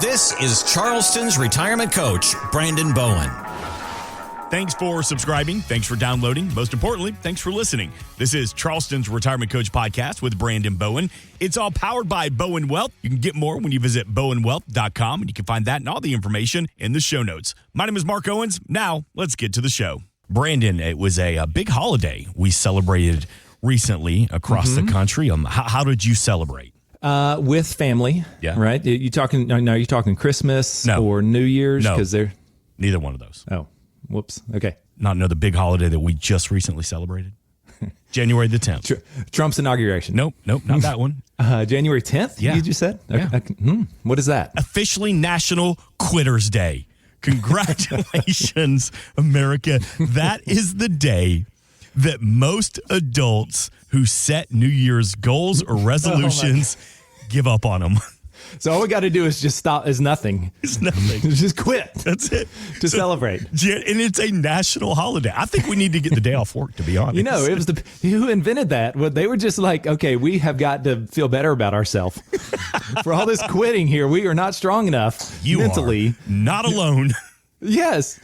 This is Charleston's retirement coach, Brandon Bowen. Thanks for subscribing. Thanks for downloading. Most importantly, thanks for listening. This is Charleston's Retirement Coach Podcast with Brandon Bowen. It's all powered by Bowen Wealth. You can get more when you visit bowenwealth.com, and you can find that and all the information in the show notes. My name is Mark Owens. Now, let's get to the show. Brandon, it was a big holiday we celebrated recently across the country. How did you celebrate? With family, right? You talking? No, you talking Christmas or New Year's? No, because they're neither one of those. Oh, whoops. Okay, not the big holiday that we just recently celebrated, January the 10th. Trump's inauguration. Nope, not that one. January 10th. Yeah, you just said. Yeah. What is that? Officially National Quitters Day. Congratulations, America! That is the day that most adults who set New Year's goals or resolutions give up on them. So all we got to do is just stop. Is nothing. It's nothing. Just quit. That's it. To celebrate. And it's a national holiday. I think we need to get the day off work, to be honest. You know, it was who invented that. Well, they were just like, okay, we have got to feel better about ourselves. For all this quitting here, we are not strong enough mentally. Are not alone. Yes.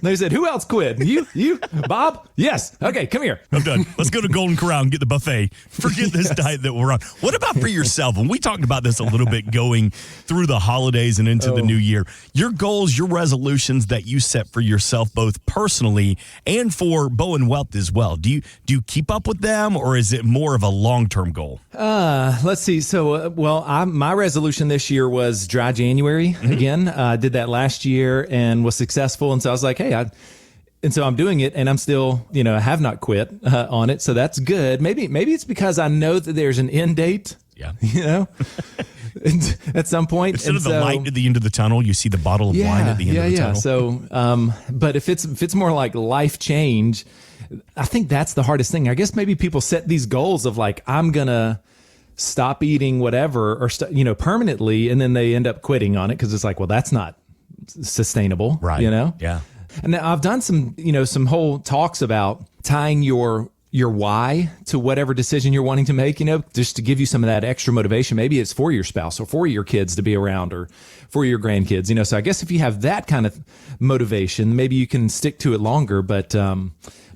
They said, who else quit? You, Bob? Yes. Okay, come here. I'm done. Let's go to Golden Corral and get the buffet. Forget this diet that we're on. What about for yourself? And we talked about this a little bit going through the holidays and into the new year. Your goals, your resolutions that you set for yourself, both personally and for Bowen Wealth as well. Do you keep up with them, or is it more of a long-term goal? Let's see. So, my resolution this year was dry January again. I did that last year and was successful. And so I was like, hey, and so I'm doing it, and I'm still, I have not quit on it. So that's good. Maybe it's because I know that there's an end date. Yeah. At some point. Instead of the light at the end of the tunnel, you see the bottle of wine at the end of the tunnel. So, but if it's more like life change, I think that's the hardest thing. I guess maybe people set these goals of like, I'm gonna stop eating whatever, or permanently, and then they end up quitting on it because it's like, well, that's not sustainable, right? Yeah. And I've done some whole talks about tying your why to whatever decision you're wanting to make, just to give you some of that extra motivation. Maybe it's for your spouse or for your kids to be around, or for your grandkids, so I guess if you have that kind of motivation, maybe you can stick to it longer. But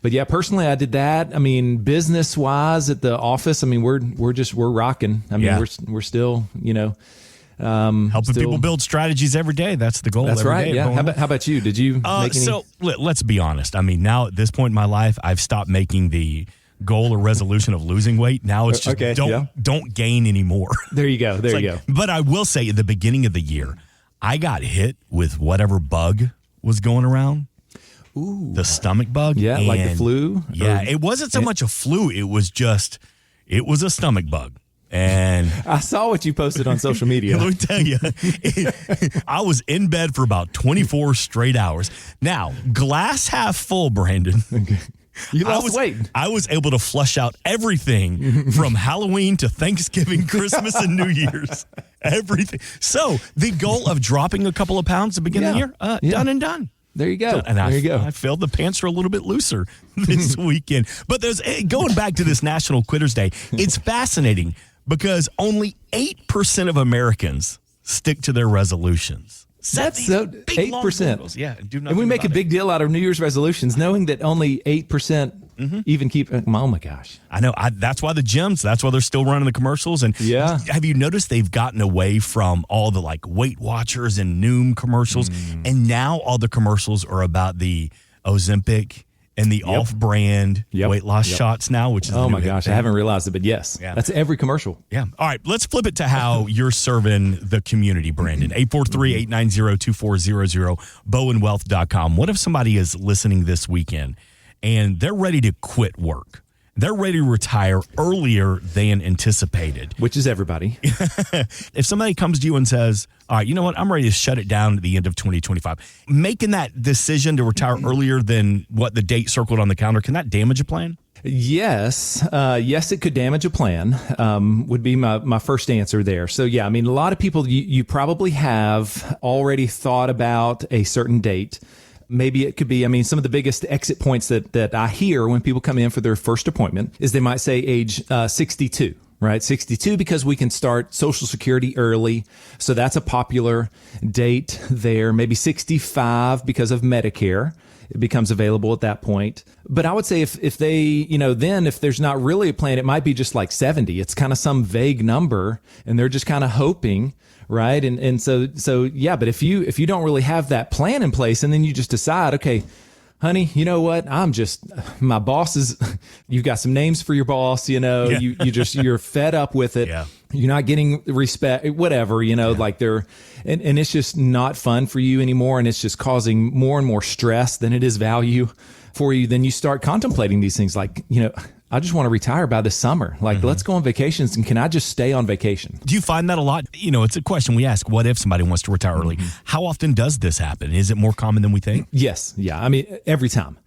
yeah, personally, I did that. I mean, business wise at the office, I mean, we're rocking. I mean, we're still, helping people build strategies every day. That's the goal. That's every right. day. Yeah. How about you? Did you make any? So let's be honest. I mean, now at this point in my life, I've stopped making the goal or resolution of losing weight. Now it's just don't gain anymore. There you go. There you go. But I will say, at the beginning of the year, I got hit with whatever bug was going around. Ooh. The stomach bug. Yeah, like the flu? Yeah, it wasn't so much a flu. It was a stomach bug. And I saw what you posted on social media. Let me tell you, I was in bed for about 24 straight hours. Now, glass half full, Brandon. Okay. You lost weight. I was able to flush out everything from Halloween to Thanksgiving, Christmas, and New Year's. Everything. So the goal of dropping a couple of pounds at the beginning of the year, done and done. There you go. And I feel the pants are a little bit looser this weekend. But going back to this National Quitters Day, it's fascinating because only 8% of Americans stick to their resolutions. That's so 8%. Yeah, and we make a big deal out of New Year's resolutions, knowing that only 8% even keep. Oh my gosh! I know. That's why the gyms. That's why they're still running the commercials. And have you noticed they've gotten away from all the Weight Watchers and Noom commercials, and now all the commercials are about the Ozempic and the off-brand weight loss shots now, which is my gosh, I haven't realized it, but yes, that's every commercial. Yeah. All right, let's flip it to how you're serving the community, Brandon. 843-890-2400, bowenwealth.com. What if somebody is listening this weekend and they're ready to quit work? They're ready to retire earlier than anticipated. Which is everybody. If somebody comes to you and says, all right, you know what, I'm ready to shut it down at the end of 2025, making that decision to retire earlier than what the date circled on the calendar, can that damage a plan? Yes. Yes, it could damage a plan, would be my first answer there. So, yeah, I mean, a lot of people, you probably have already thought about a certain date. Maybe it could be, I mean, some of the biggest exit points that I hear when people come in for their first appointment is they might say age 62. right? 62 because we can start Social Security early. So that's a popular date there. Maybe 65 because of Medicare. It becomes available at that point. But I would say if they, then if there's not really a plan, it might be just like 70. It's kind of some vague number and they're just kind of hoping, right? And so yeah, but if you don't really have that plan in place and then you just decide, okay, honey, you know what? My boss is, you've got some names for your boss, you're fed up with it. Yeah. You're not getting respect, whatever, like and it's just not fun for you anymore. And it's just causing more and more stress than it is value for you. Then you start contemplating these things like, I just want to retire by this summer. Like, let's go on vacations. And can I just stay on vacation? Do you find that a lot? It's a question we ask. What if somebody wants to retire early? How often does this happen? Is it more common than we think? Yes. Yeah. I mean, every time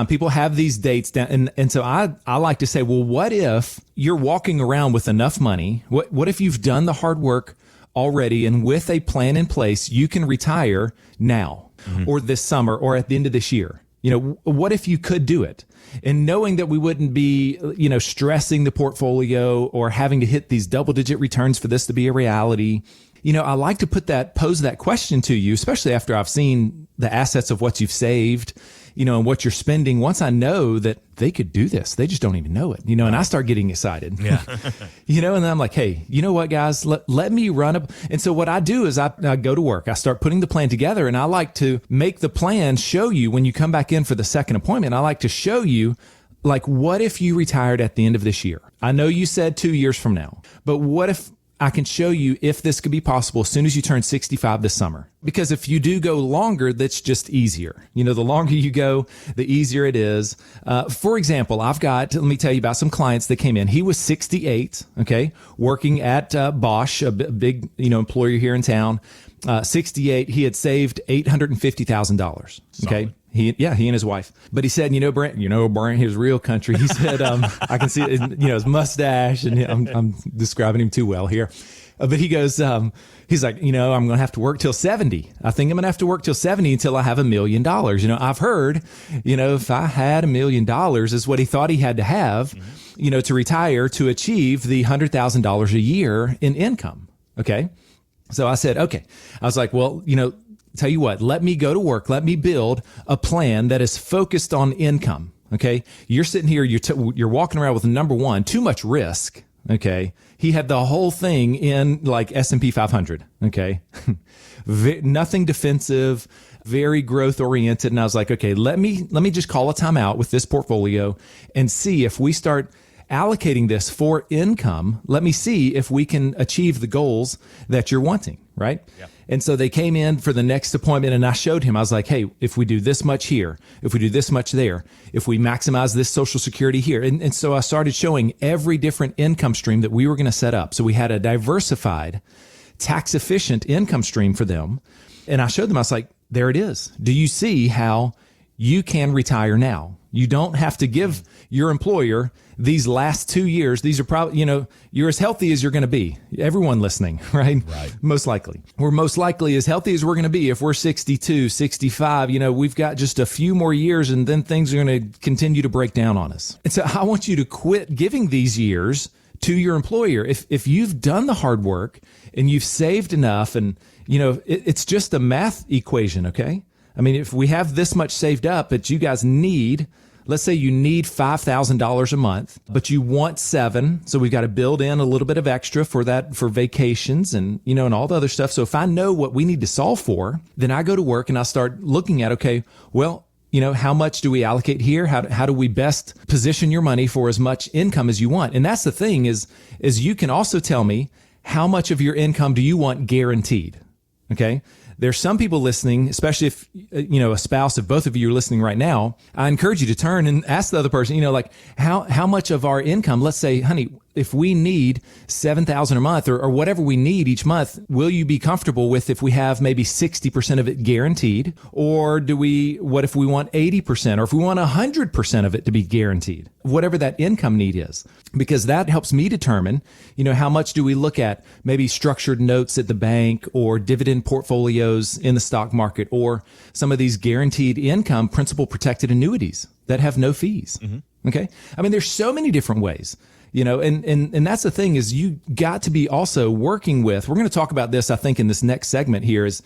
people have these dates down. And so I like to say, well, what if you're walking around with enough money? What if you've done the hard work already and with a plan in place, you can retire now or this summer or at the end of this year? What if you could do it? And knowing that we wouldn't be, stressing the portfolio or having to hit these double-digit returns for this to be a reality. I like to pose that question to you, especially after I've seen the assets of what you've saved, and what you're spending. Once I know that they could do this, they just don't even know it, and I start getting excited. Yeah. And then I'm like, hey, you know what, guys, let me run up. And so what I do is I go to work, I start putting the plan together, and I like to make the plan show you when you come back in for the second appointment. I like to show you, like, what if you retired at the end of this year? I know you said 2 years from now, but what if I can show you if this could be possible as soon as you turn 65 this summer? Because if you do go longer, that's just easier. The longer you go, the easier it is. For example, let me tell you about some clients that came in. He was 68, okay, working at Bosch, a big, employer here in town. 68, he had saved $850,000, okay? He and his wife. But he said, Brent, he was real country. He said, I can see it, his mustache, and I'm describing him too well here. But he goes, he's like, I'm going to have to work till 70. I think I'm going to have to work till 70 until I have $1 million. I've heard, if I had $1 million is what he thought he had to have, to retire to achieve the $100,000 a year in income. Okay. So I said, okay. I was like, well, tell you what, let me go to work. Let me build a plan that is focused on income. Okay. You're sitting here, you're walking around with number one, too much risk. Okay. He had the whole thing in like S&P 500. Okay. Nothing defensive, very growth oriented. And I was like, okay, let me just call a timeout with this portfolio and see if we start allocating this for income. Let me see if we can achieve the goals that you're wanting. Right. Yeah. And so they came in for the next appointment and I showed him, I was like, hey, if we do this much here, if we do this much there, if we maximize this Social Security here. And so I started showing every different income stream that we were going to set up. So we had a diversified, tax efficient income stream for them. And I showed them, I was like, there it is. Do you see how you can retire now? You don't have to give your employer these last 2 years. These are probably, you're as healthy as you're going to be. Everyone listening, right? Right. Most likely. We're most likely as healthy as we're going to be if we're 62, 65. We've got just a few more years and then things are going to continue to break down on us. And so I want you to quit giving these years to your employer. If you've done the hard work and you've saved enough and, it's just a math equation, okay? I mean, if we have this much saved up, but you guys need, let's say you need $5,000 a month, but you want $7,000. So we've got to build in a little bit of extra for that, for vacations and, and all the other stuff. So if I know what we need to solve for, then I go to work and I start looking at, okay, well, how much do we allocate here? How do we best position your money for as much income as you want? And that's the thing is you can also tell me how much of your income do you want guaranteed? Okay. There's some people listening, especially if, a spouse, if both of you are listening right now, I encourage you to turn and ask the other person, like how much of our income, let's say, honey, if we need $7,000 a month or whatever we need each month, will you be comfortable with if we have maybe 60% of it guaranteed? Or what if we want 80% or if we want 100% of it to be guaranteed? Whatever that income need is, because that helps me determine, how much do we look at maybe structured notes at the bank or dividend portfolios in the stock market or some of these guaranteed income principal protected annuities that have no fees. Mm-hmm. Okay. I mean, there's so many different ways And that's the thing is you got to be also working with, we're going to talk about this, I think, in this next segment here is,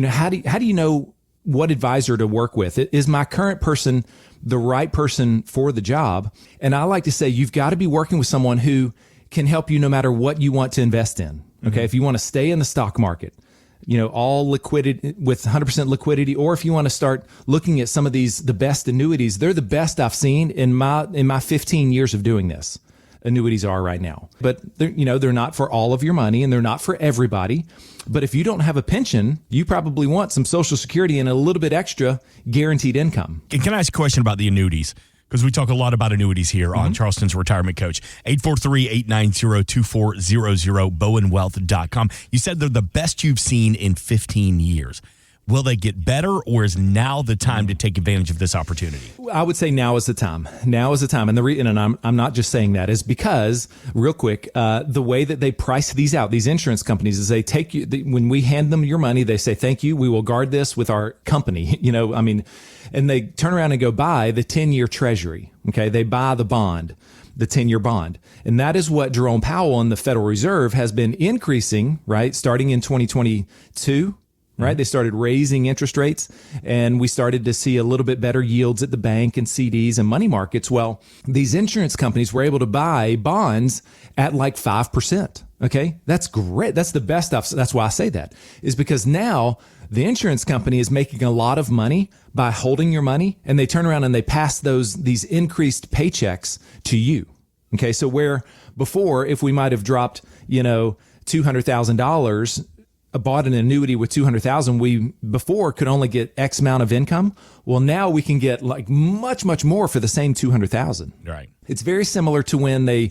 how do you know what advisor to work with? Is my current person the right person for the job? And I like to say, you've got to be working with someone who can help you no matter what you want to invest in. Okay. If you want to stay in the stock market, all liquidity with 100% liquidity, or if you want to start looking at some of the best annuities, they're the best I've seen in my 15 years of doing this. Annuities are right now, but they're not for all of your money and they're not for everybody. But if you don't have a pension, you probably want some Social Security and a little bit extra guaranteed income. Can I ask a question about the annuities? Because we talk a lot about annuities here on Charleston's Retirement Coach. 843-890-2400, bowenwealth.com. You said they're the best you've seen in 15 years. Will they get better, or is now the time to take advantage of this opportunity? I would say now is the time. Now is the time. And I'm not just saying that, is because, real quick, the way that they price these out, these insurance companies, is they take you, when we hand them your money, they say, thank you, we will guard this with our company, and they turn around and go buy the 10-year treasury. Okay. They buy the bond, the 10-year bond. And that is what Jerome Powell and the Federal Reserve has been increasing, right? Starting in 2022. Right. They started raising interest rates and we started to see a little bit better yields at the bank and CDs and money markets. Well, these insurance companies were able to buy bonds at like 5%. Okay. That's great. That's the best. That's why I say that, is because now the insurance company is making a lot of money by holding your money, and they turn around and they pass these increased paychecks to you. Okay. So where before, if we might have dropped, $200,000, bought an annuity with $200,000, we before could only get X amount of income. Well, now we can get like much, much more for the same $200,000. Right. It's very similar to when they,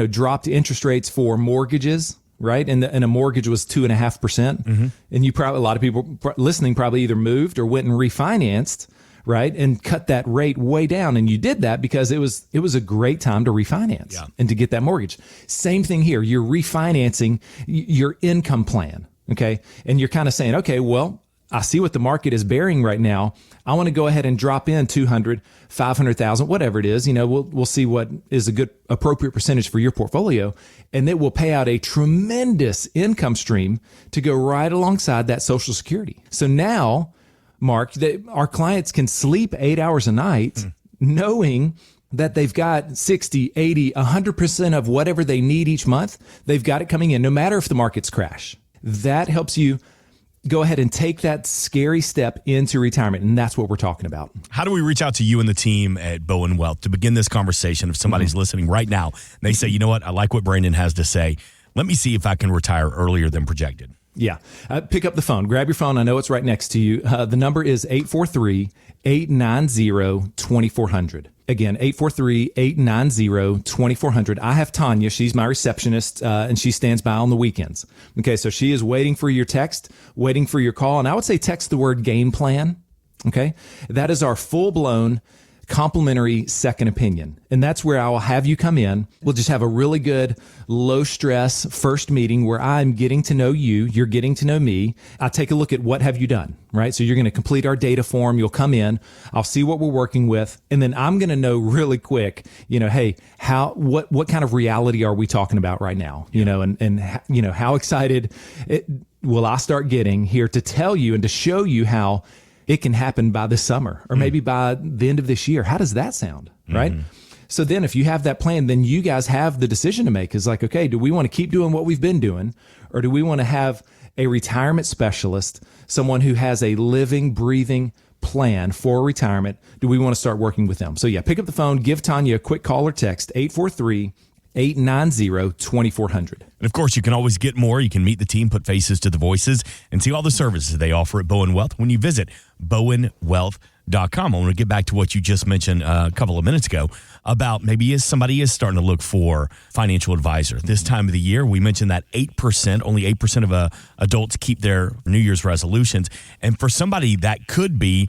dropped interest rates for mortgages, right? And a mortgage was 2.5%. And a lot of people listening probably either moved or went and refinanced, right? And cut that rate way down. And you did that because it was a great time to refinance and to get that mortgage. Same thing here. You're refinancing your income plan. Okay. And you're kind of saying, okay, well, I see what the market is bearing right now. I want to go ahead and drop in 200, 500,000, whatever it is. We'll see what is a good appropriate percentage for your portfolio. And it will pay out a tremendous income stream to go right alongside that Social Security. So now, Mark, our clients can sleep 8 hours a night knowing that they've got 60, 80, 100% of whatever they need each month. They've got it coming in, no matter if the markets crash. That helps you go ahead and take that scary step into retirement. And that's what we're talking about. How do we reach out to you and the team at Bowen Wealth to begin this conversation? If somebody's listening right now, and they say, you know what, I like what Brandon has to say. Let me see if I can retire earlier than projected. Yeah. Pick up the phone. Grab your phone. I know it's right next to you. The number is 843-890-2400. Again, 843-890-2400. I have Tanya. She's my receptionist, and she stands by on the weekends. Okay, so she is waiting for your text, waiting for your call. And I would say text the word game plan. Okay, that is our full-blown complimentary second opinion. And that's where I will have you come in. We'll just have a really good, low stress first meeting where I'm getting to know you. You're getting to know me. I'll take a look at what have you done, right? So you're going to complete our data form. You'll come in. I'll see what we're working with. And then I'm going to know really quick, hey, what kind of reality are we talking about right now? And how excited will I start getting here to tell you and to show you how it can happen by this summer or maybe by the end of this year. How does that sound? Right. So then if you have that plan, then you guys have the decision to make. Is like, okay, do we want to keep doing what we've been doing, or do we want to have a retirement specialist, someone who has a living, breathing plan for retirement? Do we want to start working with them? So yeah, pick up the phone, give Tanya a quick call or text, 843-890-2400. And of course, you can always get more. You can meet the team, put faces to the voices, and see all the services they offer at Bowen Wealth when you visit bowenwealth.com. I want to get back to what you just mentioned a couple of minutes ago about maybe somebody is starting to look for financial advisor. This time of the year, we mentioned that only 8% of adults keep their New Year's resolutions. And for somebody that could be,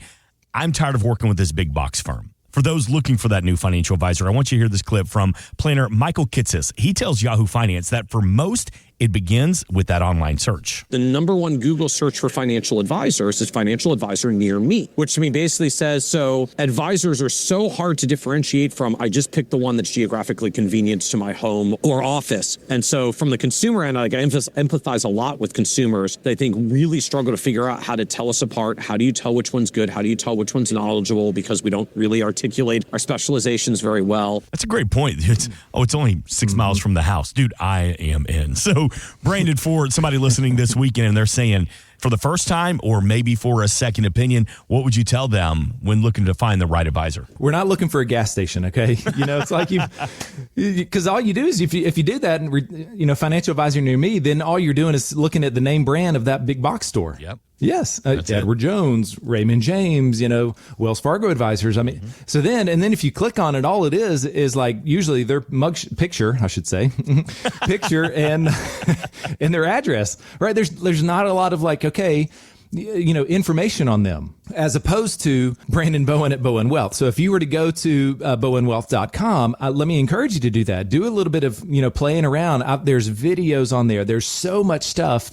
I'm tired of working with this big box firm. For those looking for that new financial advisor, I want you to hear this clip from planner Michael Kitsis. He tells Yahoo Finance that for most, It begins with that online search. The number one Google search for financial advisors is financial advisor near me, which to me basically says, so advisors are so hard to differentiate from, I just picked the one that's geographically convenient to my home or office. And so from the consumer end, I empathize a lot with consumers that I think really struggle to figure out how to tell us apart. How do you tell which one's good? How do you tell which one's knowledgeable? Because we don't really articulate our specializations very well. That's a great point. It's only 6 miles from the house. Dude, I am in. So, Brandon, for somebody listening this weekend and they're saying, for the first time or maybe for a second opinion, what would you tell them when looking to find the right advisor? We're not looking for a gas station, okay? It's like because all you do is if you do that and, financial advisor near me, then all you're doing is looking at the name brand of that big box store. Yep. Yes. Edward Jones, Raymond James, Wells Fargo advisors. I mean, so then if you click on it, all it is like usually their picture, I should say, picture and their address, right? There's not a lot of like, okay, information on them as opposed to Brandon Bowen at Bowen Wealth. So if you were to go to bowenwealth.com, let me encourage you to do that. Do a little bit of, playing around. There's videos on there. There's so much stuff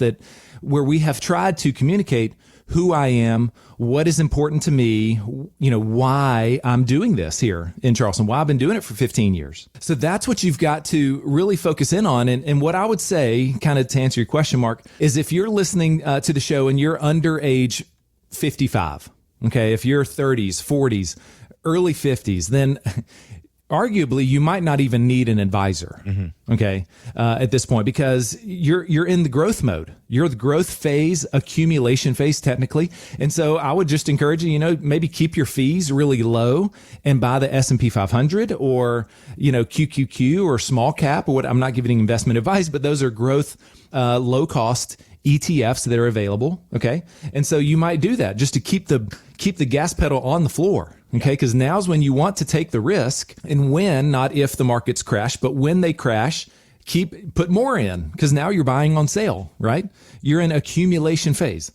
where we have tried to communicate who I am, what is important to me, why I'm doing this here in Charleston, why I've been doing it for 15 years. So that's what you've got to really focus in on. And what I would say, kind of to answer your question, Mark, is if you're listening to the show and you're under age 55, okay, if you're 30s, 40s, early 50s, then arguably you might not even need an advisor, okay, at this point, because you're in the growth mode. You're the growth phase, accumulation phase, technically. And so I would just encourage you, maybe keep your fees really low and buy the S&P 500 or, QQQ or small cap or what. I'm not giving investment advice, but those are growth, low cost ETFs that are available. Okay. And so you might do that just to keep the gas pedal on the floor. Okay. Because now's when you want to take the risk, and when, not if the markets crash, but when they crash, put more in, because now you're buying on sale, right? You're in accumulation phase.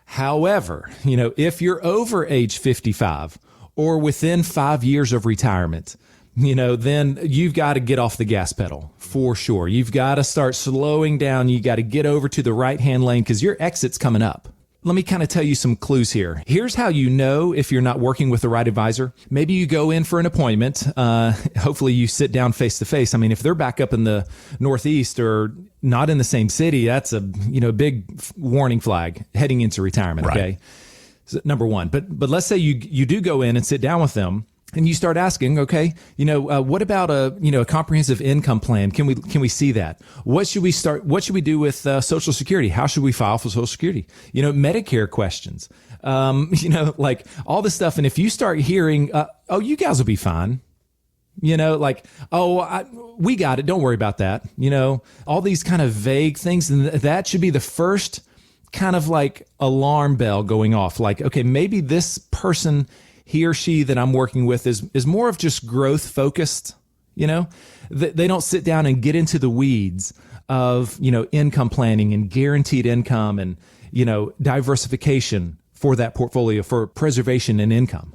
However, if you're over age 55 or within 5 years of retirement, then you've got to get off the gas pedal for sure. You've got to start slowing down. You got to get over to the right-hand lane because your exit's coming up. Let me kind of tell you some clues here. Here's how you know if you're not working with the right advisor. Maybe you go in for an appointment. Hopefully you sit down face to face. I mean, if they're back up in the Northeast or not in the same city, that's a big warning flag heading into retirement. Right. Okay, so, number one. But let's say you do go in and sit down with them. And you start asking, okay, what about a comprehensive income plan? Can we see that? What should we do with Social Security? How should we file for Social Security? Medicare questions, like all this stuff. And if you start hearing, oh, you guys will be fine. We got it. Don't worry about that. All these kind of vague things. And that should be the first kind of like alarm bell going off. Like, okay, maybe this person, he or she that I'm working with is more of just growth focused. They don't sit down and get into the weeds of, income planning and guaranteed income and, diversification for that portfolio for preservation and income.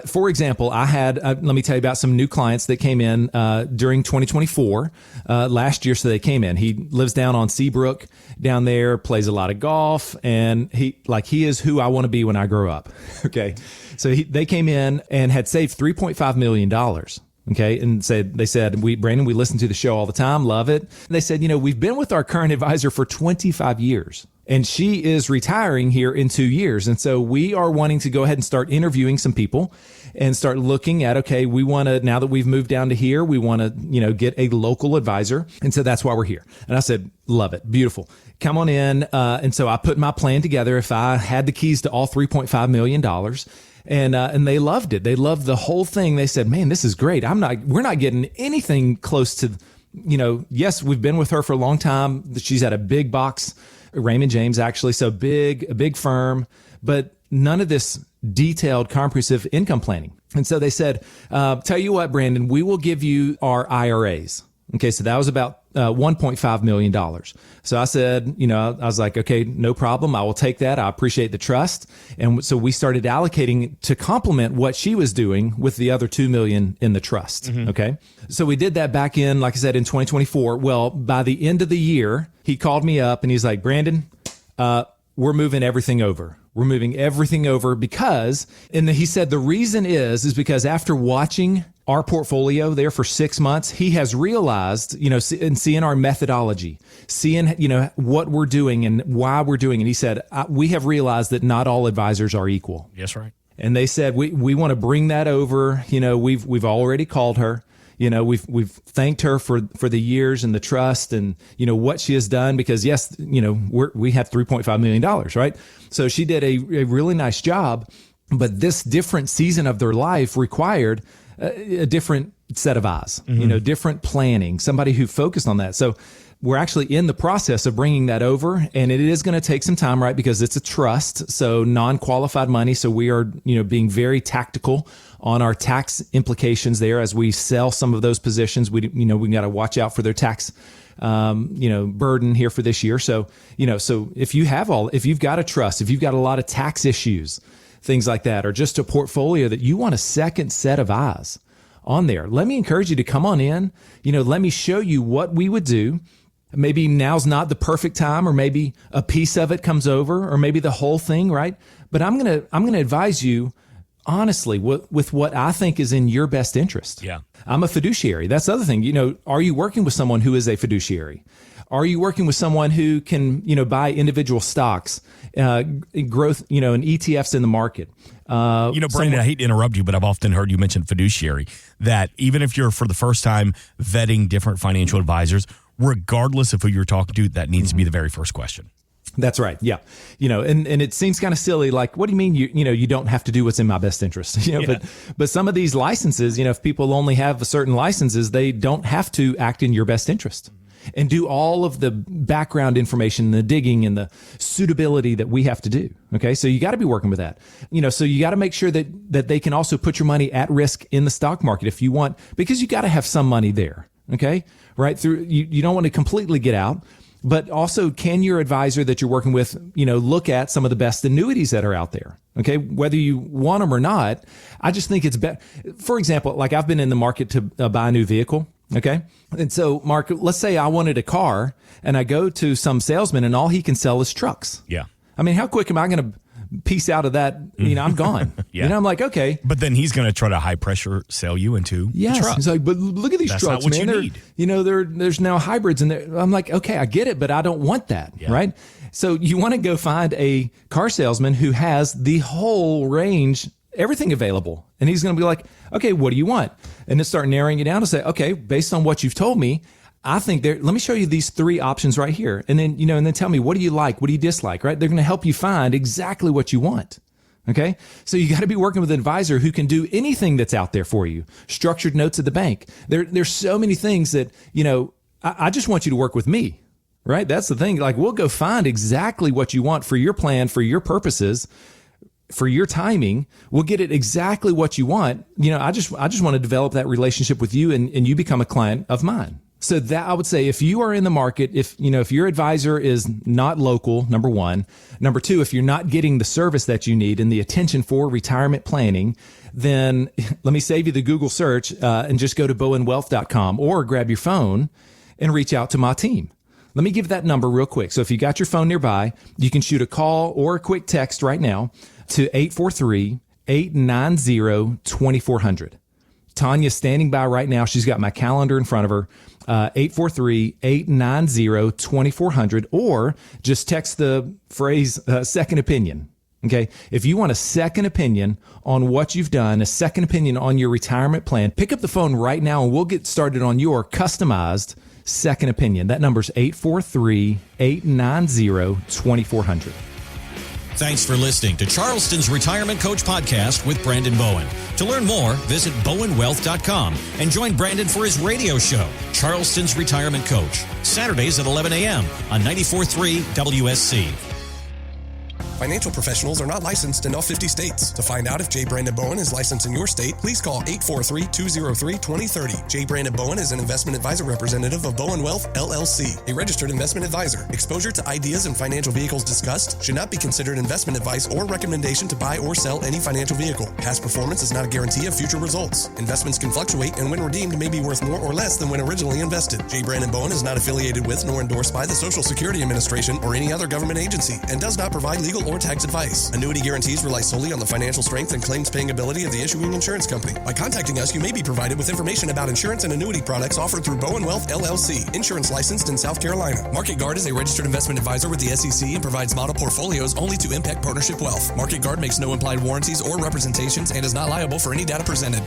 For example, I had, let me tell you about some new clients that came in during 2024 last year. So they came in. He lives down on Seabrook down there, plays a lot of golf, and he is who I want to be when I grow up. Okay. So they came in and had saved $3.5 million. Okay. And they said, Brandon, we listen to the show all the time. Love it. And they said, we've been with our current advisor for 25 years. And she is retiring here in 2 years. And so we are wanting to go ahead and start interviewing some people and start looking at, okay, we want to, now that we've moved down to here, we want to, get a local advisor. And so that's why we're here. And I said, love it. Beautiful. Come on in. And so I put my plan together. If I had the keys to all $3.5 million, and they loved it. They loved the whole thing. They said, man, this is great. We're not getting anything close to, yes, we've been with her for a long time. She's at a big box, Raymond James, actually. So a big firm, but none of this detailed, comprehensive income planning. And so they said, tell you what, Brandon, we will give you our IRAs. Okay, so that was about $1.5 million. So I said, I was like, okay, no problem. I will take that. I appreciate the trust. And so we started allocating to complement what she was doing with the other $2 million in the trust. Okay, so we did that back in, like I said, in 2024. Well, by the end of the year, he called me up and he's like, Brandon, we're moving everything over. We're moving everything over because, and he said the reason is because after watching our portfolio there for 6 months, he has realized, and seeing our methodology, seeing, what we're doing and why we're doing it. He said, we have realized that not all advisors are equal. Yes, right. And they said, we want to bring that over. We've already called her. We've thanked her for the years and the trust and, what she has done because yes, we have $3.5 million, right? So she did a really nice job, but this different season of their life required a different set of eyes, different planning, somebody who focused on that. So we're actually in the process of bringing that over, and it is going to take some time, right? Because it's a trust, so non-qualified money. So we are, being very tactical on our tax implications there as we sell some of those positions. We got to watch out for their tax, burden here for this year. So, so if you've got a trust, if you've got a lot of tax issues, things like that, or just a portfolio that you want a second set of eyes on there, let me encourage you to come on in. Let me show you what we would do. Maybe now's not the perfect time, or maybe a piece of it comes over, or maybe the whole thing, right? But I'm gonna advise you honestly with what I think is in your best interest. Yeah, I'm a fiduciary. That's the other thing. Are you working with someone who is a fiduciary? Are you working with someone who can, buy individual stocks, growth, and ETFs in the market? Brandon, I hate to interrupt you, but I've often heard you mention fiduciary, that even if you're for the first time vetting different financial advisors, regardless of who you're talking to, that needs to be the very first question. That's right. Yeah. And it seems kind of silly. Like, what do you mean? You don't have to do what's in my best interest, but some of these licenses, if people only have certain licenses, they don't have to act in your best interest and do all of the background information, the digging and the suitability that we have to do. Okay. So you got to be working with that, so you got to make sure that they can also put your money at risk in the stock market if you want, because you got to have some money there. Okay. Right through, you don't want to completely get out, but also can your advisor that you're working with, look at some of the best annuities that are out there. Okay. Whether you want them or not, I just think it's better. For example, like I've been in the market to buy a new vehicle. Okay. And so Mark, let's say I wanted a car and I go to some salesman and all he can sell is trucks. Yeah. I mean, how quick am I going to piece out of that? I'm gone. Yeah. I'm like, okay. But then he's going to try to high pressure sell you into the truck. He's like, but look at these That's trucks, not what man. you need. There's now hybrids in there. I'm like, okay, I get it, but I don't want that. Yeah. Right. So you want to go find a car salesman who has the whole range, everything available. And he's going to be like, okay, what do you want? And then start narrowing it down and say, okay, based on what you've told me, I think let me show you these 3 options right here. And then, and then tell me, what do you like? What do you dislike? Right. They're going to help you find exactly what you want. Okay. So you got to be working with an advisor who can do anything that's out there for you. Structured notes at the bank. There's so many things that, I just want you to work with me. Right. That's the thing. Like, we'll go find exactly what you want for your plan, for your purposes, for your timing. We'll get it exactly what you want. I just want to develop that relationship with you and you become a client of mine. So that I would say, if you are in the market, if your advisor is not local, number one, number two, if you're not getting the service that you need and the attention for retirement planning, then let me save you the Google search and just go to bowenwealth.com or grab your phone and reach out to my team. Let me give that number real quick. So if you got your phone nearby, you can shoot a call or a quick text right now to 843-890-2400. Tanya's standing by right now. She's got my calendar in front of her. 843-890-2400, or just text the phrase second opinion. Okay. If you want a second opinion on what you've done, a second opinion on your retirement plan, pick up the phone right now and we'll get started on your customized second opinion. That number's 843-890-2400. Thanks for listening to Charleston's Retirement Coach Podcast with Brandon Bowen. To learn more, visit bowenwealth.com and join Brandon for his radio show, Charleston's Retirement Coach, Saturdays at 11 a.m. on 94.3 WSC. Financial professionals are not licensed in all 50 states. To find out if J. Brandon Bowen is licensed in your state, please call 843-203-2030. J. Brandon Bowen is an investment advisor representative of Bowen Wealth, LLC, a registered investment advisor. Exposure to ideas and financial vehicles discussed should not be considered investment advice or recommendation to buy or sell any financial vehicle. Past performance is not a guarantee of future results. Investments can fluctuate and when redeemed may be worth more or less than when originally invested. J. Brandon Bowen is not affiliated with nor endorsed by the Social Security Administration or any other government agency and does not provide legal or tax advice. Annuity guarantees rely solely on the financial strength and claims paying ability of the issuing insurance company. By contacting us, you may be provided with information about insurance and annuity products offered through Bowen Wealth, LLC, insurance licensed in South Carolina. Market Guard is a registered investment advisor with the SEC and provides model portfolios only to Impact Partnership Wealth. Market Guard makes no implied warranties or representations and is not liable for any data presented.